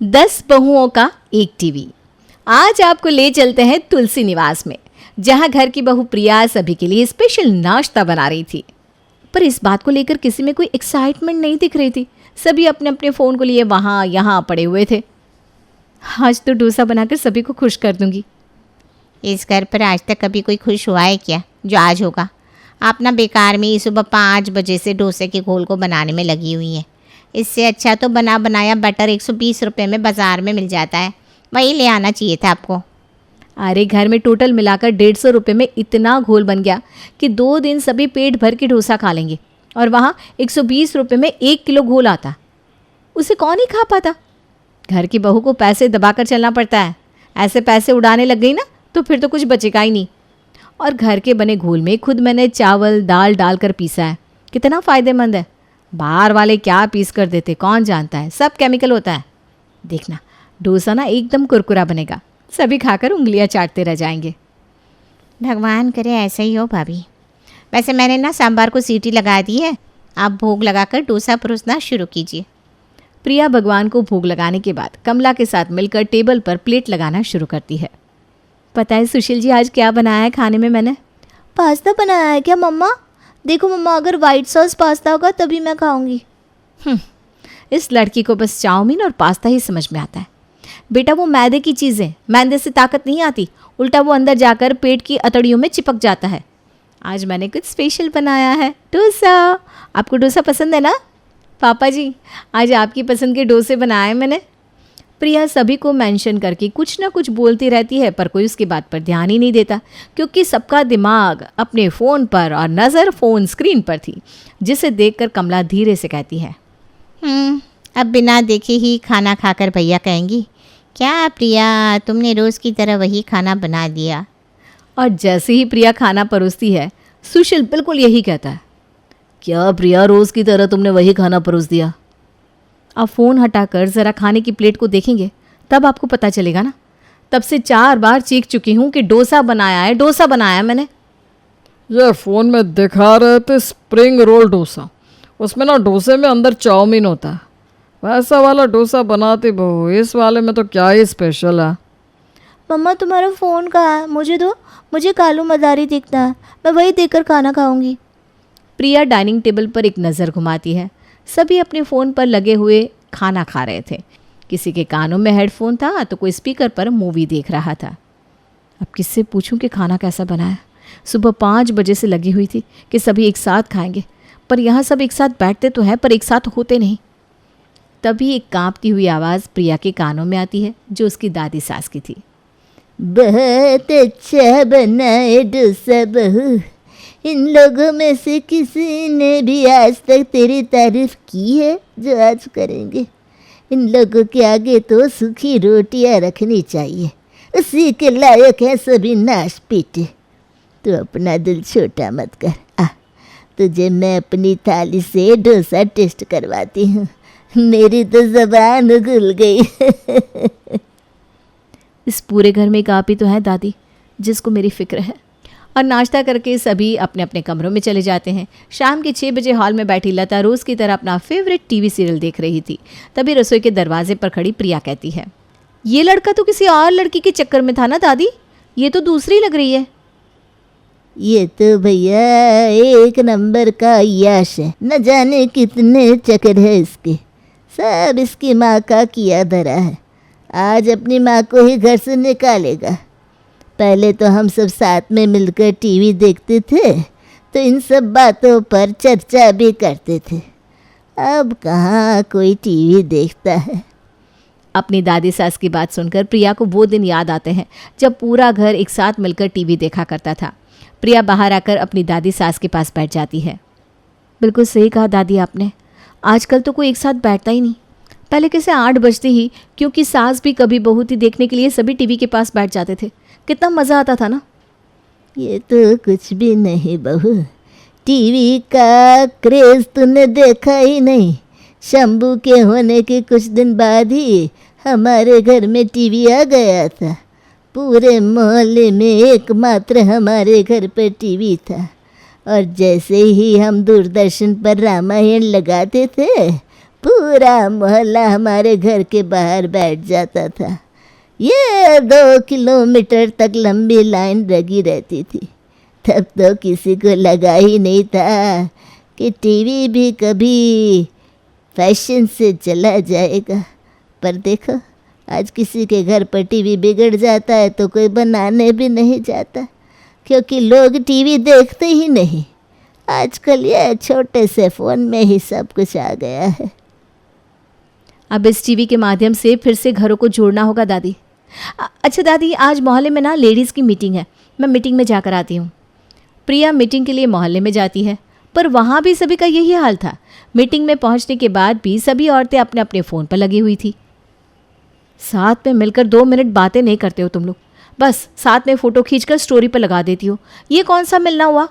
10 बहुओं का एक टीवी। आज आपको ले चलते हैं तुलसी निवास में, जहां घर की बहू प्रिया सभी के लिए स्पेशल नाश्ता बना रही थी। पर इस बात को लेकर किसी में कोई एक्साइटमेंट नहीं दिख रही थी। सभी अपने अपने फ़ोन को लिए वहाँ यहाँ पड़े हुए थे। आज तो डोसा बनाकर सभी को खुश कर दूंगी। इस घर पर आज तक कभी कोई खुश हुआ है क्या जो आज होगा? आप ना बेकार में ही सुबह 5 बजे से डोसे के घोल को बनाने में लगी हुई हैं। इससे अच्छा तो बना बनाया बटर 120 रुपये में बाज़ार में मिल जाता है, वही ले आना चाहिए था आपको। अरे घर में टोटल मिलाकर 150 रुपये में इतना घोल बन गया कि 2 दिन सभी पेट भर के डोसा खा लेंगे। और वहाँ 120 रुपये में 1 किलो घोल आता, उसे कौन ही खा पाता। घर की बहू को पैसे दबाकर चलना पड़ता है। ऐसे पैसे उड़ाने लग गई ना तो फिर तो कुछ बचेगा ही नहीं। और घर के बने घोल में खुद मैंने चावल दाल डालकर पीसा है, कितना फ़ायदेमंद है। बाहर वाले क्या पीस कर देते कौन जानता है, सब केमिकल होता है। देखना डोसा ना एकदम कुरकुरा बनेगा, सभी खाकर उंगलियां चाटते रह जाएंगे। भगवान करे ऐसा ही हो भाभी। वैसे मैंने ना सांभर को सीटी लगा दी है, आप भोग लगाकर डोसा परोसना शुरू कीजिए। प्रिया भगवान को भोग लगाने के बाद कमला के साथ मिलकर टेबल पर प्लेट लगाना शुरू करती है। पता है सुशील जी आज क्या बनाया है खाने में? मैंने पास्ता बनाया है क्या मम्मा? देखो मम्मा, अगर वाइट सॉस पास्ता होगा तभी मैं खाऊंगी। इस लड़की को बस चाउमीन और पास्ता ही समझ में आता है। बेटा वो मैदे की चीज़ें, मैदे से ताकत नहीं आती, उल्टा वो अंदर जाकर पेट की अतड़ियों में चिपक जाता है। आज मैंने कुछ स्पेशल बनाया है, डोसा। आपको डोसा पसंद है ना? पापा जी आज आपकी पसंद के डोसे बनाए मैंने। प्रिया सभी को मेंशन करके कुछ ना कुछ बोलती रहती है, पर कोई उसकी बात पर ध्यान ही नहीं देता, क्योंकि सबका दिमाग अपने फ़ोन पर और नज़र फ़ोन स्क्रीन पर थी, जिसे देखकर कमला धीरे से कहती है, अब बिना देखे ही खाना खाकर भैया कहेंगी, क्या प्रिया तुमने रोज़ की तरह वही खाना बना दिया। और जैसे ही प्रिया खाना परोसती है सुशील बिल्कुल यही कहता है, क्या प्रिया रोज़ की तरह तुमने वही खाना परोस दिया। अब फ़ोन हटाकर ज़रा खाने की प्लेट को देखेंगे तब आपको पता चलेगा ना। तब से 4 बार चीख चुकी हूँ कि डोसा बनाया है, डोसा बनाया है मैंने। ये फ़ोन में दिखा रहे थे स्प्रिंग रोल डोसा, उसमें ना डोसे में अंदर चाउमीन होता है। वैसा वाला डोसा बनाती बहू, इस वाले में तो क्या ही स्पेशल है। मम्मा तुम्हारा फ़ोन कहाँ है? मुझे दो, मुझे कालू मदारी दिखता है, मैं वही देखकर खाना खाऊंगी। प्रिया डाइनिंग टेबल पर एक नज़र घुमाती है। सभी अपने फ़ोन पर लगे हुए खाना खा रहे थे। किसी के कानों में हेडफोन था तो कोई स्पीकर पर मूवी देख रहा था। अब किससे पूछूं कि खाना कैसा बना है? सुबह 5 बजे से लगी हुई थी कि सभी एक साथ खाएंगे, पर यहाँ सब एक साथ बैठते तो हैं पर एक साथ होते नहीं। तभी एक कांपती हुई आवाज़ प्रिया के कानों में आती है, जो उसकी दादी सास की थी। बहुत अच्छा बनाए डोसा बहू, इन लोगों में से किसी ने भी आज तक तेरी तारीफ की है जो आज करेंगे? इन लोगों के आगे तो सूखी रोटियां रखनी चाहिए, उसी के लायक है सभी नाश पीटे। तू अपना दिल छोटा मत कर, तुझे मैं अपनी थाली से डोसा टेस्ट करवाती हूँ। मेरी तो ज़बान घुल गई। इस पूरे घर में एक आप ही तो है दादी जिसको मेरी फिक्र है। और नाश्ता करके सभी अपने अपने कमरों में चले जाते हैं। शाम के 6 बजे हॉल में बैठी लता रोज़ की तरह अपना फेवरेट टीवी सीरियल देख रही थी। तभी रसोई के दरवाजे पर खड़ी प्रिया कहती है, ये लड़का तो किसी और लड़की के चक्कर में था ना दादी, ये तो दूसरी लग रही है। ये तो भैया 1 नंबर का यश है, न जाने कितने चक्कर है इसके, सब इसकी माँ का किया धरा है। आज अपनी माँ को ही घर से निकालेगा। पहले तो हम सब साथ में मिलकर टीवी देखते थे तो इन सब बातों पर चर्चा भी करते थे, अब कहाँ कोई टीवी देखता है। अपनी दादी सास की बात सुनकर प्रिया को वो दिन याद आते हैं जब पूरा घर एक साथ मिलकर टीवी देखा करता था। प्रिया बाहर आकर अपनी दादी सास के पास बैठ जाती है। बिल्कुल सही कहा दादी आपने, आजकल तो कोई एक साथ बैठता ही नहीं। पहले कैसे 8 बजते ही, क्योंकि सास भी कभी बहू थी देखने के लिए, सभी टीवी के पास बैठ जाते थे। कितना मज़ा आता था ना। ये तो कुछ भी नहीं बहू, टीवी का क्रेज़ तूने देखा ही नहीं। शंभू के होने के कुछ दिन बाद ही हमारे घर में टीवी आ गया था। पूरे मोहल्ले में एकमात्र हमारे घर पर टीवी था, और जैसे ही हम दूरदर्शन पर रामायण लगाते थे पूरा मोहल्ला हमारे घर के बाहर बैठ जाता था। ये 2 किलोमीटर तक लंबी लाइन लगी रहती थी। तब तो किसी को लगा ही नहीं था कि टीवी भी कभी फैशन से चला जाएगा। पर देखो, आज किसी के घर पर टीवी बिगड़ जाता है तो कोई बनाने भी नहीं जाता, क्योंकि लोग टीवी देखते ही नहीं। आजकल ये छोटे से फ़ोन में ही सब कुछ आ गया है। अब इस टीवी के माध्यम से फिर से घरों को जोड़ना होगा दादी। अच्छा दादी, आज मोहल्ले में ना लेडीज़ की मीटिंग है, मैं मीटिंग में जाकर आती हूँ। प्रिया मीटिंग के लिए मोहल्ले में जाती है, पर वहाँ भी सभी का यही हाल था। मीटिंग में पहुँचने के बाद भी सभी औरतें अपने अपने फ़ोन पर लगी हुई थी। साथ में मिलकर 2 मिनट बातें नहीं करते हो तुम लोग, बस साथ में फ़ोटो खींचकर स्टोरी पर लगा देती हो। ये कौन सा मिलना हुआ?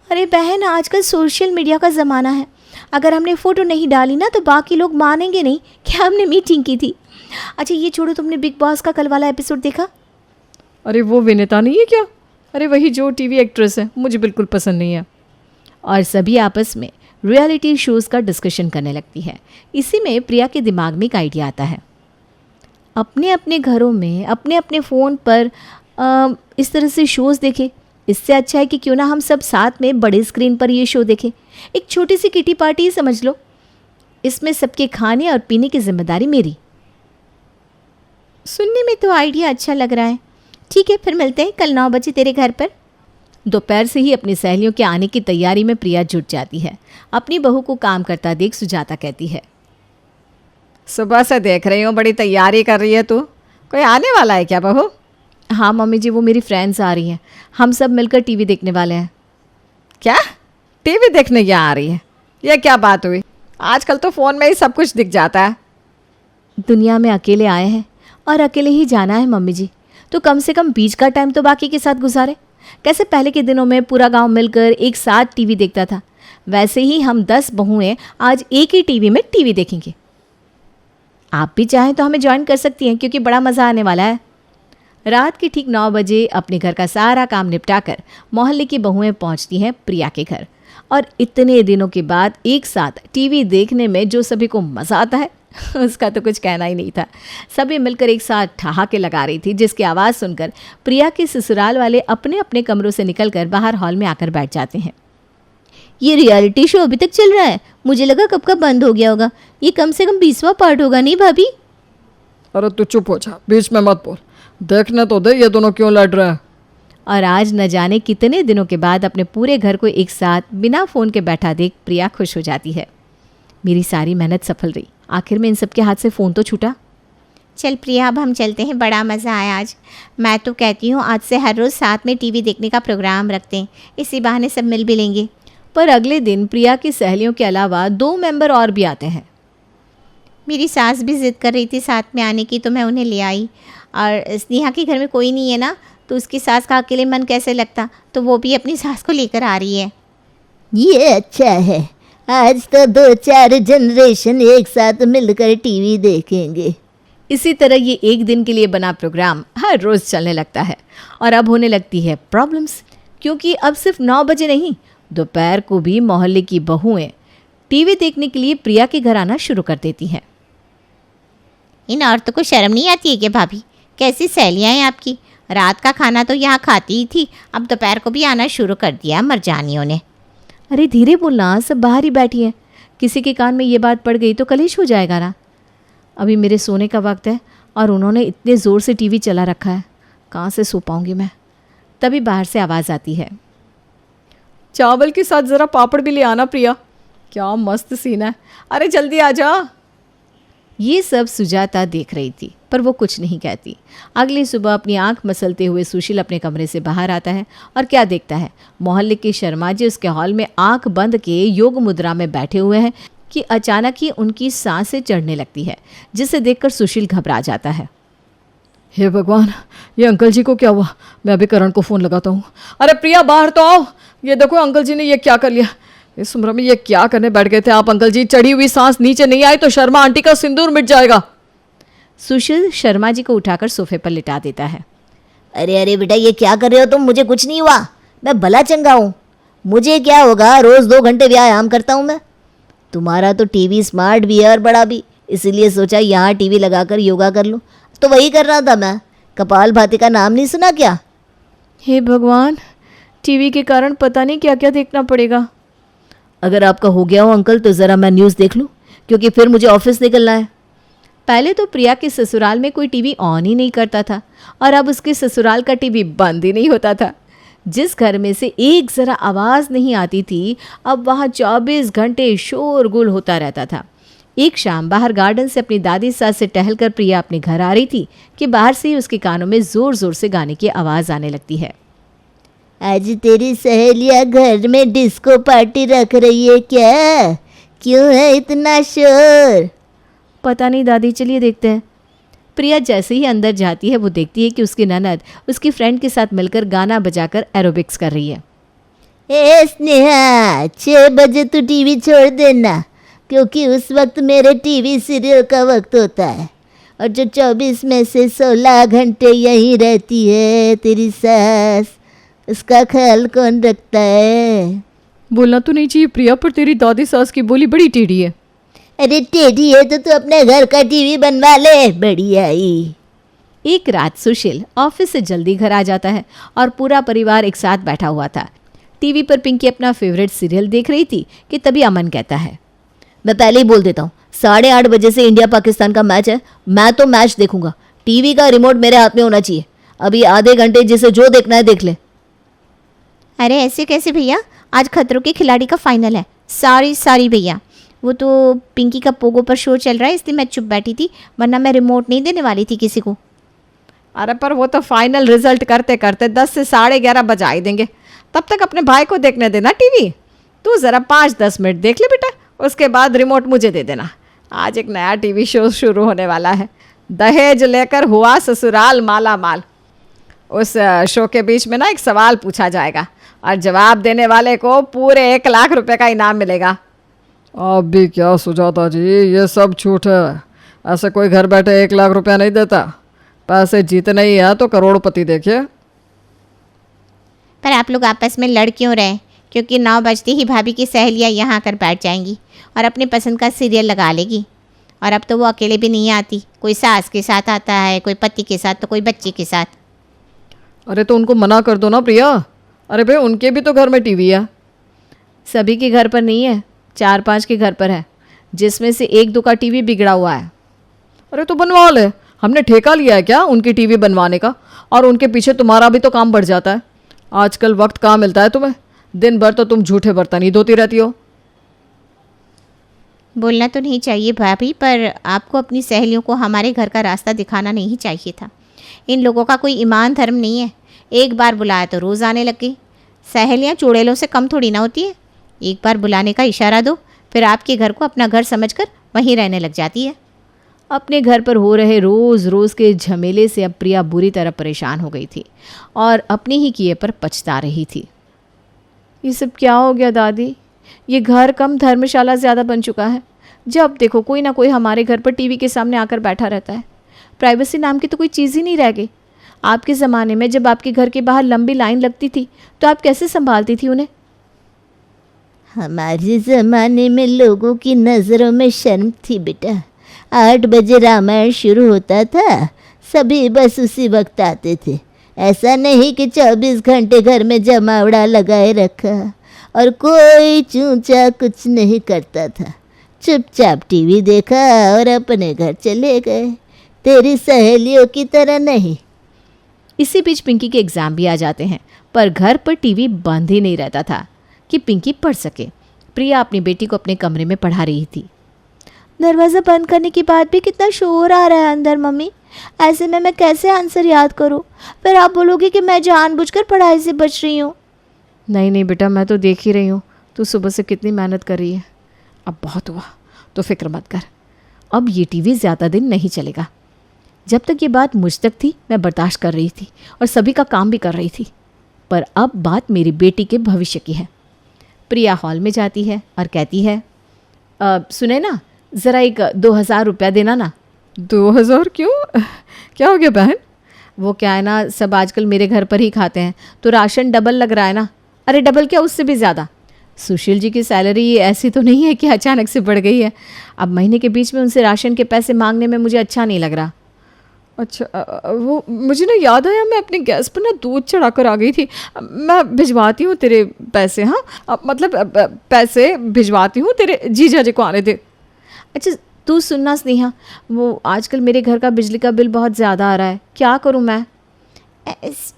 अरे बहन, आजकल सोशल मीडिया का ज़माना है। अगर हमने फ़ोटो नहीं डाली ना तो बाकी लोग मानेंगे नहीं कि हमने मीटिंग की थी। अच्छा ये छोड़ो, तुमने बिग बॉस का कल वाला एपिसोड देखा? अरे वो विनेता नहीं है क्या? अरे वही जो टीवी एक्ट्रेस है, मुझे बिल्कुल पसंद नहीं है। और सभी आपस में रियलिटी शोज़ का डिस्कशन करने लगती है। इसी में प्रिया के दिमाग में एक आइडिया आता है। अपने अपने घरों में अपने अपने फ़ोन पर इस तरह से शोज़ देखें, इससे अच्छा है कि क्यों ना हम सब साथ में बड़े स्क्रीन पर ये शो देखें। एक छोटी सी किटी पार्टी ही समझ लो। इसमें सबके खाने और पीने की जिम्मेदारी मेरी। सुनने में तो आइडिया अच्छा लग रहा है। ठीक है, फिर मिलते हैं कल 9 बजे तेरे घर पर। दोपहर से ही अपनी सहेलियों के आने की तैयारी में प्रिया जुट जाती है। अपनी बहू को काम करता देख सुजाता कहती है, सुबह से देख रही हूँ बड़ी तैयारी कर रही है तू। कोई आने वाला है क्या बहू? हाँ मम्मी जी, वो मेरी फ्रेंड्स आ रही हैं, हम सब मिलकर टीवी देखने वाले हैं। क्या टीवी देखने क्या आ रही है? यह क्या बात हुई? आजकल तो फ़ोन में ही सब कुछ दिख जाता है। दुनिया में अकेले आए हैं और अकेले ही जाना है मम्मी जी, तो कम से कम बीच का टाइम तो बाकी के साथ गुजारे। कैसे पहले के दिनों में पूरा गांव मिलकर एक साथ टीवी देखता था, वैसे ही हम 10 बहुएं आज एक ही टीवी में टीवी देखेंगे। आप भी चाहें तो हमें ज्वाइन कर सकती हैं, क्योंकि बड़ा मज़ा आने वाला है। रात के ठीक 9 बजे अपने घर का सारा काम निपटाकर मोहल्ले की बहुएं पहुंचती हैं प्रिया के घर। और इतने दिनों के बाद एक साथ टीवी देखने में जो सभी को मज़ा आता है उसका तो कुछ कहना ही नहीं था। सभी मिलकर एक साथ ठहाके लगा रही थी, जिसकी आवाज़ सुनकर प्रिया के ससुराल वाले अपने अपने कमरों से निकलकर बाहर हॉल में आकर बैठ जाते हैं। ये रियलिटी शो अभी तक चल रहा है? मुझे लगा कब का बंद हो गया होगा। ये कम से कम 20वां पार्ट होगा, नहीं भाभी? अरे तू चुप हो जा, बीच में मत बोल। देखने तो दे ये दोनों क्यों लड़ रहे हैं। और आज न जाने कितने दिनों के बाद अपने पूरे घर को एक साथ बिना फ़ोन के बैठा देख प्रिया खुश हो जाती है। मेरी सारी मेहनत सफल रही, आखिर में इन सब के हाथ से फ़ोन तो छूटा। चल प्रिया, अब हम चलते हैं, बड़ा मज़ा आया आज। मैं तो कहती हूँ आज से हर रोज़ साथ में टीवी देखने का प्रोग्राम रखते हैं, इसी बहाने सब मिल भी लेंगे। पर अगले दिन प्रिया की सहेलियों के अलावा 2 मेंबर और भी आते हैं। मेरी सास भी ज़िद कर रही थी साथ में आने की, तो मैं उन्हें ले आई। और स्नेहा के घर में कोई नहीं है ना, तो उसकी सास का अकेले मन कैसे लगता, तो वो भी अपनी सास को लेकर आ रही है। ये अच्छा है, आज तो 2-4 जनरेशन एक साथ मिलकर टीवी देखेंगे। इसी तरह ये एक दिन के लिए बना प्रोग्राम हर रोज़ चलने लगता है। और अब होने लगती है प्रॉब्लम्स, क्योंकि अब सिर्फ 9 बजे नहीं, दोपहर को भी मोहल्ले की बहुएं टीवी देखने के लिए प्रिया के घर आना शुरू कर देती हैं। इन औरतों को शर्म नहीं आती है क्या भाभी? कैसी सहेलियाँ हैं आपकी? रात का खाना तो यहाँ खाती ही थी, अब दोपहर को भी आना शुरू कर दिया मरजानियों ने। अरे धीरे बोलना, सब बाहर ही बैठी हैं। किसी के कान में ये बात पड़ गई तो कलेश हो जाएगा ना। अभी मेरे सोने का वक्त है और उन्होंने इतने ज़ोर से टीवी चला रखा है, कहाँ से सो पाऊँगी मैं। तभी बाहर से आवाज़ आती है, चावल के साथ ज़रा पापड़ भी ले आना प्रिया। क्या मस्त सीन है, अरे जल्दी आ जा। ये सब सुजाता देख रही थी, पर वो कुछ नहीं कहती। अगली सुबह अपनी आंख मसलते हुए सुशील अपने कमरे से बाहर आता है और क्या देखता है, मोहल्ले के शर्मा जी उसके हॉल में आंख बंद के योग मुद्रा में बैठे हुए हैं कि अचानक ही उनकी सांसें चढ़ने लगती है, जिसे देखकर सुशील घबरा जाता है। हे भगवान, ये अंकल जी को क्या हुआ? मैं अभी करण को फ़ोन लगाता हूँ। अरे प्रिया बाहर तो आओ, ये देखो अंकल जी ने ये क्या कर लिया। इस उम्र में ये क्या करने बैठ गए थे आप अंकल जी? चढ़ी हुई सांस नीचे नहीं आई तो शर्मा आंटी का सिंदूर मिट जाएगा। सुशील शर्मा जी को उठाकर सोफे पर लिटा देता है। अरे अरे बेटा, ये क्या कर रहे हो तुम? मुझे कुछ नहीं हुआ, मैं भला चंगा हूँ। मुझे क्या होगा, रोज़ 2 घंटे व्यायाम करता हूँ मैं। तुम्हारा तो टीवी स्मार्ट भी है और बड़ा भी, इसीलिए सोचा यहाँ टीवी लगाकर योगा कर लूँ। तो वही कर रहा था मैं। कपाल भाती का नाम नहीं सुना क्या? हे भगवान, टीवी के कारण पता नहीं क्या क्या देखना पड़ेगा। अगर आपका हो गया हो अंकल तो ज़रा मैं न्यूज़ देख लूँ, क्योंकि फिर मुझे ऑफिस निकलना है। पहले तो प्रिया के ससुराल में कोई टीवी ऑन ही नहीं करता था और अब उसके ससुराल का टीवी बंद ही नहीं होता था। जिस घर में से एक ज़रा आवाज़ नहीं आती थी, अब वहाँ 24 घंटे शोरगुल होता रहता था। एक शाम बाहर गार्डन से अपनी दादी सास से टहलकर प्रिया अपने घर आ रही थी कि बाहर से ही उसके कानों में ज़ोर ज़ोर से गाने की आवाज़ आने लगती है। आज तेरी सहेलियाँ घर में डिस्को पार्टी रख रही है क्या? क्यों है इतना शोर? पता नहीं दादी, चलिए देखते हैं। प्रिया जैसे ही अंदर जाती है वो देखती है कि उसकी ननद उसकी फ्रेंड के साथ मिलकर गाना बजाकर एरोबिक्स कर रही है। ए स्नेहा, 6 बजे तू टीवी छोड़ देना, क्योंकि उस वक्त मेरे टीवी सीरियल का वक्त होता है। और जो 24 में से 16 घंटे यहीं रहती है तेरी सास, उसका ख्याल कौन रखता है? बोलना तो नहीं चाहिए प्रिया, पर तेरी दादी सास की बोली बड़ी टेढ़ी है। अरे टेढ़ी है तो तू अपने घर का टीवी बनवा ले, बढ़िया ही। एक रात सुशील ऑफिस से जल्दी घर आ जाता है और पूरा परिवार एक साथ बैठा हुआ था। टीवी पर पिंकी अपना फेवरेट सीरियल देख रही थी कि तभी अमन कहता है, मैं पहले ही बोल देता हूँ, 8:30 बजे से इंडिया पाकिस्तान का मैच है। मैं तो मैच देखूंगा, टीवी का रिमोट मेरे हाथ में होना चाहिए। अभी आधे घंटे जिसे जो देखना है देख ले। अरे ऐसे कैसे भैया, आज खतरों के खिलाड़ी का फाइनल है। सॉरी भैया, वो तो पिंकी का पोगो पर शो चल रहा है इसलिए मैं चुप बैठी थी, वरना मैं रिमोट नहीं देने वाली थी किसी को। अरे पर वो तो फाइनल रिजल्ट करते करते 10 से 11:30 बजा ही देंगे। तब तक अपने भाई को देखने देना टीवी। तू ज़रा 5-10 मिनट देख ले बेटा, उसके बाद रिमोट मुझे दे देना। आज एक नया टीवी शो शुरू होने वाला है, दहेज लेकर हुआ ससुराल माला माल। उस शो के बीच में ना एक सवाल पूछा जाएगा और जवाब देने वाले को पूरे 1 लाख रुपए का इनाम मिलेगा। आप भी क्या सुजाता जी, ये सब झूठ है। ऐसे कोई घर बैठे 1 लाख रुपया नहीं देता। पैसे जीतने ही है तो करोड़पति देखिए। पर आप लोग आपस में लड़ क्यों रहे? क्योंकि 9 बजते ही भाभी की सहेलियाँ यहाँ आकर बैठ जाएंगी और अपने पसंद का सीरियल लगा लेगी। और अब तो वो अकेले भी नहीं आती, कोई सास के साथ आता है, कोई पति के साथ, तो कोई बच्चे के साथ। अरे तो उनको मना कर दो ना प्रिया। अरे भाई उनके भी तो घर में टीवी है। सभी के घर पर नहीं है, 4-5 के घर पर है, जिसमें से 1-2 का टीवी बिगड़ा हुआ है। अरे तो बनवा ले, हमने ठेका लिया है क्या उनकी टीवी बनवाने का? और उनके पीछे तुम्हारा भी तो काम बढ़ जाता है। आजकल वक्त कहाँ मिलता है तुम्हें? दिन भर तो तुम झूठे बर्तन ही धोती रहती हो। बोलना तो नहीं चाहिए भाभी, पर आपको अपनी सहेलियों को हमारे घर का रास्ता दिखाना नहीं चाहिए था। इन लोगों का कोई ईमान धर्म नहीं है। एक बार बुलाया तो रोज़ आने लग गई। सहेलियाँ चुड़ैलों से कम थोड़ी ना होती है। एक बार बुलाने का इशारा दो, फिर आपके घर को अपना घर समझकर वहीं रहने लग जाती है। अपने घर पर हो रहे रोज़ रोज़ के झमेले से अब प्रिया बुरी तरह परेशान हो गई थी और अपने ही किए पर पछता रही थी। ये सब क्या हो गया दादी? ये घर कम धर्मशाला ज़्यादा बन चुका है। जब देखो कोई ना कोई हमारे घर पर टीवी के सामने आकर बैठा रहता है। प्राइवेसी नाम की तो कोई चीज़ ही नहीं रह गई। आपके ज़माने में जब आपके घर के बाहर लंबी लाइन लगती थी तो आप कैसे संभालती थी उन्हें? हमारे ज़माने में लोगों की नज़रों में शर्म थी बेटा। 8 बजे रामायण शुरू होता था, सभी बस उसी वक्त आते थे। ऐसा नहीं कि 24 घंटे घर में जमावड़ा लगाए रखा और कोई चूंचा कुछ नहीं करता था। चुपचाप टीवी देखा और अपने घर चले गए, तेरी सहेलियों की तरह नहीं। इसी बीच पिंकी के एग्ज़ाम भी आ जाते हैं, पर घर पर टीवी बंद ही नहीं रहता था कि पिंकी पढ़ सके। प्रिया अपनी बेटी को अपने कमरे में पढ़ा रही थी। दरवाज़ा बंद करने के बाद भी कितना शोर आ रहा है अंदर मम्मी। ऐसे में मैं कैसे आंसर याद करूं? फिर आप बोलोगे कि मैं जानबूझकर पढ़ाई से बच रही हूँ। नहीं बेटा, मैं तो देख ही रही हूँ तू सुबह से कितनी मेहनत कर रही है। अब बहुत हुआ, तो फिक्र मत कर। अब ये टीवी ज़्यादा दिन नहीं चलेगा। जब तक ये बात मुझ तक थी मैं बर्दाश्त कर रही थी और सभी का काम भी कर रही थी, पर अब बात मेरी बेटी के भविष्य की है। प्रिया हॉल में जाती है और कहती है, सुने ना, ज़रा एक 2000 रुपया देना ना। 2000 क्यों? क्या हो गया बहन? वो क्या है ना, सब आजकल मेरे घर पर ही खाते हैं तो राशन डबल लग रहा है ना। अरे डबल क्या, उससे भी ज़्यादा। सुशील जी की सैलरी ऐसी तो नहीं है कि अचानक से बढ़ गई है। अब महीने के बीच में उनसे राशन के पैसे मांगने में मुझे अच्छा नहीं लग रहा। अच्छा वो मुझे ना याद आया, मैं अपनी गैस पर ना दूध चढ़ा कर आ गई थी। मैं भिजवाती हूँ तेरे पैसे। हाँ मतलब पैसे भिजवाती हूँ तेरे जीजा जी को आने दे। अच्छा तू सुनना स्नेहा, वो आजकल मेरे घर का बिजली का बिल बहुत ज़्यादा आ रहा है, क्या करूँ मैं?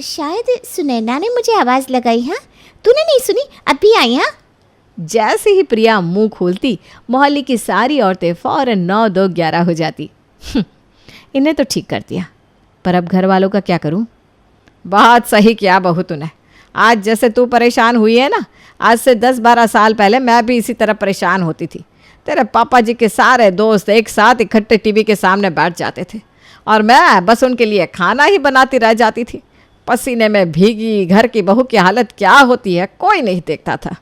शायद सुनैना ने मुझे आवाज़ लगाई। हाँ तूने नहीं सुनी? अभी आई। हाँ जैसे ही प्रिया मुंह खोलती मोहल्ले की सारी औरतें फ़ौरन 9, 2, 11 हो जाती। इन्हें तो ठीक कर दिया, पर अब घर वालों का क्या करूं? बहुत सही किया बहू तूने। आज जैसे तू परेशान हुई है ना, आज से 10-12 साल पहले मैं भी इसी तरह परेशान होती थी। तेरे पापा जी के सारे दोस्त एक साथ इकट्ठे टीवी के सामने बैठ जाते थे और मैं बस उनके लिए खाना ही बनाती रह जाती थी। पसीने में भीगी घर की बहू की हालत क्या होती है कोई नहीं देखता था।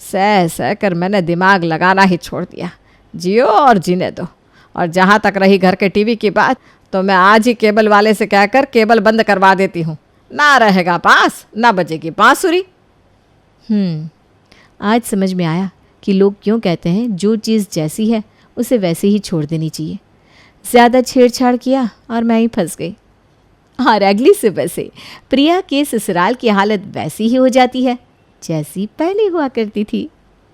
सह सह कर मैंने दिमाग लगाना ही छोड़ दिया। जियो और जीने दो। और जहाँ तक रही घर के टीवी की बात, तो मैं आज ही केबल वाले से कहकर केबल बंद करवा देती हूँ। ना रहेगा बांस, ना बजेगी बांसुरी। आज समझ में आया कि लोग क्यों कहते हैं जो चीज़ जैसी है उसे वैसे ही छोड़ देनी चाहिए। ज़्यादा छेड़छाड़ किया और मैं ही फंस गई। और अगली सुबह से प्रिया के ससुराल की हालत वैसी ही हो जाती है जैसी पहले हुआ करती थी।